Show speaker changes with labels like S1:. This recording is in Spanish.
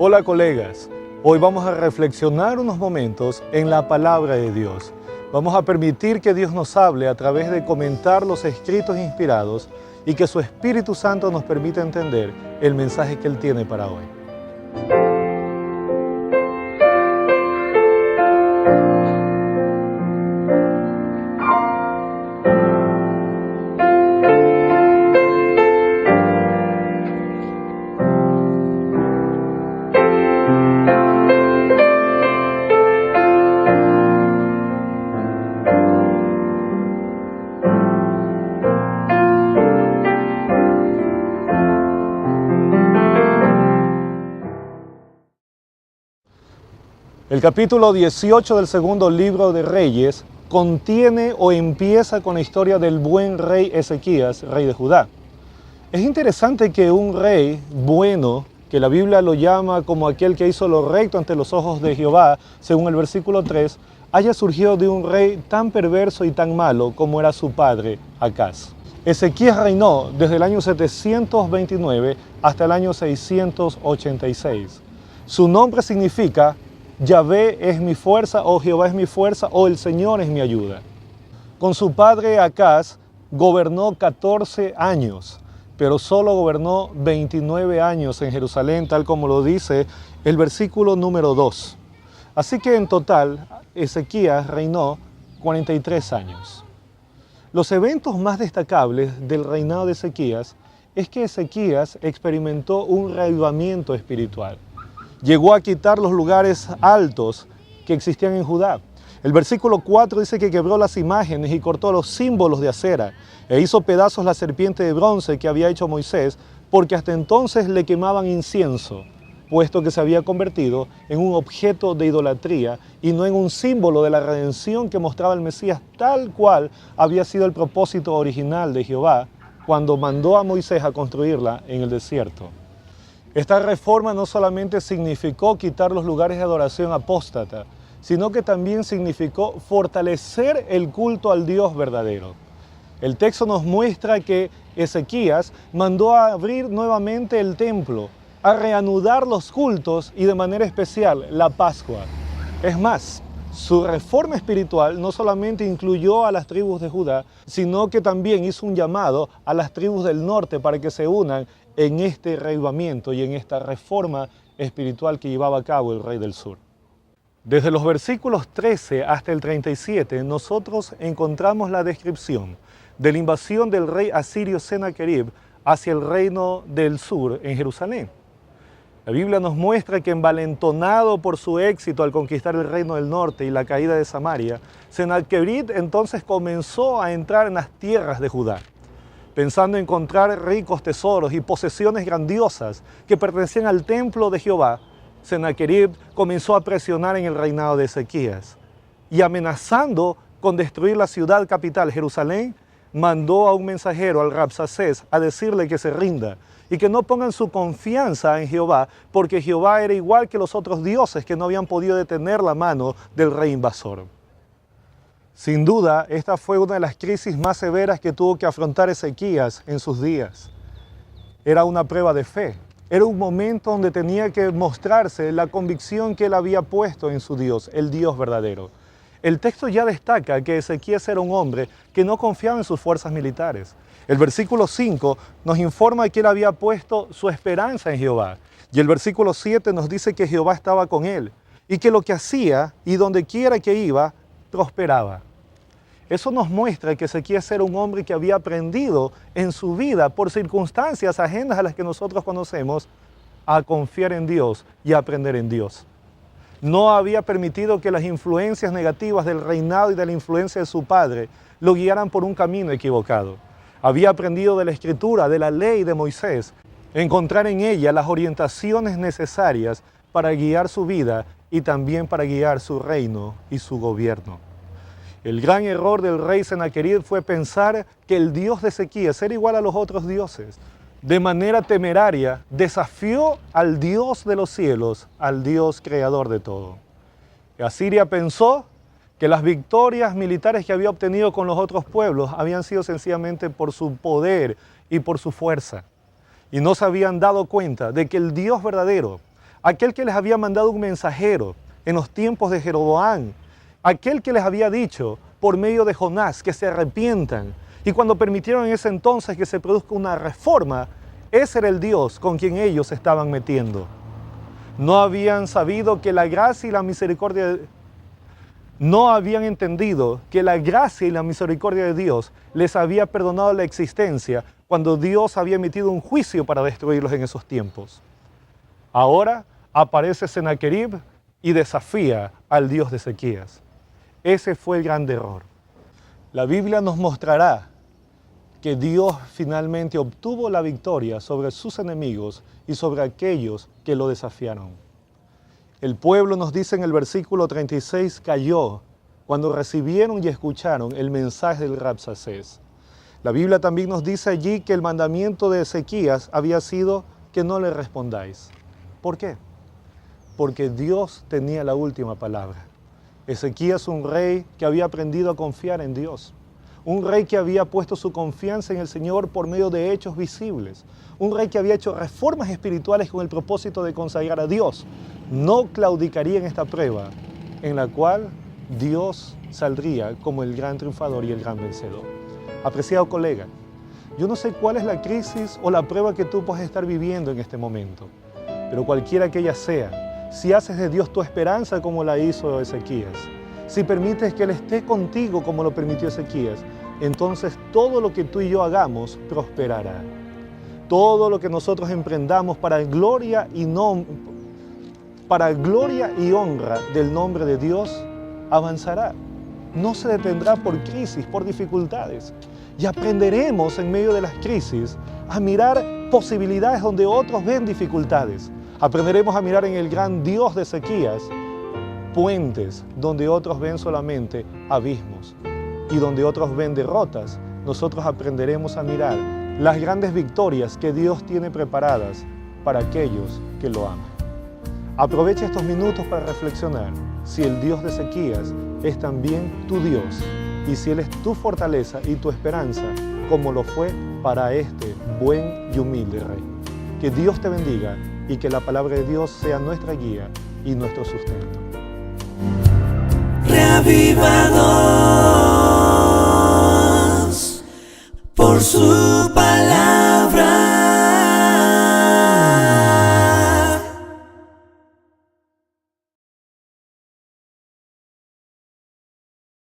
S1: Hola colegas, hoy vamos a reflexionar unos momentos en la palabra de Dios. Vamos a permitir que Dios nos hable a través de comentar los escritos inspirados y que su Espíritu Santo nos permita entender el mensaje que Él tiene para hoy. El capítulo 18 del segundo libro de Reyes contiene o empieza con la historia del buen rey Ezequías, rey de Judá. Es interesante que un rey bueno, que la Biblia lo llama como aquel que hizo lo recto ante los ojos de Jehová, según el versículo 3, haya surgido de un rey tan perverso y tan malo como era su padre, Acaz. Ezequías reinó desde el año 729 hasta el año 686. Su nombre significa Yahvé es mi fuerza, o Jehová es mi fuerza, o el Señor es mi ayuda. Con su padre Acaz gobernó 14 años, pero solo gobernó 29 años en Jerusalén, tal como lo dice el versículo número 2. Así que en total, Ezequías reinó 43 años. Los eventos más destacables del reinado de Ezequías es que Ezequías experimentó un reavivamiento espiritual. Llegó a quitar los lugares altos que existían en Judá. El versículo 4 dice que quebró las imágenes y cortó los símbolos de acera e hizo pedazos la serpiente de bronce que había hecho Moisés, porque hasta entonces le quemaban incienso, puesto que se había convertido en un objeto de idolatría y no en un símbolo de la redención que mostraba el Mesías, tal cual había sido el propósito original de Jehová cuando mandó a Moisés a construirla en el desierto. Esta reforma no solamente significó quitar los lugares de adoración apóstata, sino que también significó fortalecer el culto al Dios verdadero. El texto nos muestra que Ezequías mandó a abrir nuevamente el templo, a reanudar los cultos y de manera especial la Pascua. Es más, su reforma espiritual no solamente incluyó a las tribus de Judá, sino que también hizo un llamado a las tribus del norte para que se unan en este reavivamiento y en esta reforma espiritual que llevaba a cabo el rey del sur. Desde los versículos 13 hasta el 37, nosotros encontramos la descripción de la invasión del rey asirio Sennacherib hacia el reino del sur en Jerusalén. La Biblia nos muestra que envalentonado por su éxito al conquistar el reino del norte y la caída de Samaria, Sennacherib entonces comenzó a entrar en las tierras de Judá, pensando encontrar ricos tesoros y posesiones grandiosas que pertenecían al templo de Jehová. Sennacherib comenzó a presionar en el reinado de Ezequías y, amenazando con destruir la ciudad capital, Jerusalén, mandó a un mensajero, al Rabsacés, a decirle que se rinda y que no pongan su confianza en Jehová, porque Jehová era igual que los otros dioses que no habían podido detener la mano del rey invasor. Sin duda, esta fue una de las crisis más severas que tuvo que afrontar Ezequías en sus días. Era una prueba de fe. Era un momento donde tenía que mostrarse la convicción que él había puesto en su Dios, el Dios verdadero. El texto ya destaca que Ezequías era un hombre que no confiaba en sus fuerzas militares. El versículo 5 nos informa que él había puesto su esperanza en Jehová. Y el versículo 7 nos dice que Jehová estaba con él y que lo que hacía y donde quiera que iba, prosperaba. Eso nos muestra que Ezequías era un hombre que había aprendido en su vida, por circunstancias ajenas a las que nosotros conocemos, a confiar en Dios y a aprender en Dios. No había permitido que las influencias negativas del reinado y de la influencia de su padre lo guiaran por un camino equivocado. Había aprendido de la Escritura, de la ley de Moisés, encontrar en ella las orientaciones necesarias para guiar su vida y también para guiar su reino y su gobierno. El gran error del rey Sennacherib fue pensar que el Dios de Ezequías era igual a los otros dioses. De manera temeraria, desafió al Dios de los cielos, al Dios creador de todo. Asiria pensó que las victorias militares que había obtenido con los otros pueblos habían sido sencillamente por su poder y por su fuerza. Y no se habían dado cuenta de que el Dios verdadero, aquel que les había mandado un mensajero en los tiempos de Jeroboam, aquel que les había dicho por medio de Jonás que se arrepientan, y cuando permitieron en ese entonces que se produzca una reforma, ese era el Dios con quien ellos se estaban metiendo. No habían sabido que la gracia y la misericordia, no habían entendido que la gracia y la misericordia de Dios les había perdonado la existencia cuando Dios había emitido un juicio para destruirlos en esos tiempos. Ahora aparece Sennacherib y desafía al Dios de Ezequías. Ese fue el gran error. La Biblia nos mostrará que Dios finalmente obtuvo la victoria sobre sus enemigos y sobre aquellos que lo desafiaron. El pueblo, nos dice en el versículo 36, cayó cuando recibieron y escucharon el mensaje del Rabsacés. La Biblia también nos dice allí que el mandamiento de Ezequías había sido que no le respondáis. ¿Por qué? Porque Dios tenía la última palabra. Ezequías, un rey que había aprendido a confiar en Dios. Un rey que había puesto su confianza en el Señor por medio de hechos visibles. Un rey que había hecho reformas espirituales con el propósito de consagrar a Dios. No claudicaría en esta prueba, en la cual Dios saldría como el gran triunfador y el gran vencedor. Apreciado colega, yo no sé cuál es la crisis o la prueba que tú puedes estar viviendo en este momento, pero cualquiera que ella sea, si haces de Dios tu esperanza como la hizo Ezequías, si permites que Él esté contigo como lo permitió Ezequías, entonces todo lo que tú y yo hagamos prosperará. Todo lo que nosotros emprendamos para gloria y honra del nombre de Dios avanzará. No se detendrá por crisis, por dificultades. Y aprenderemos en medio de las crisis a mirar posibilidades donde otros ven dificultades. Aprenderemos a mirar en el gran Dios de Ezequías puentes donde otros ven solamente abismos, y donde otros ven derrotas. Nosotros aprenderemos a mirar las grandes victorias que Dios tiene preparadas para aquellos que lo aman. Aprovecha estos minutos para reflexionar si el Dios de Ezequías es también tu Dios y si Él es tu fortaleza y tu esperanza, como lo fue para este buen y humilde rey. Que Dios te bendiga y que la palabra de Dios sea nuestra guía y nuestro sustento.
S2: Reavivados por su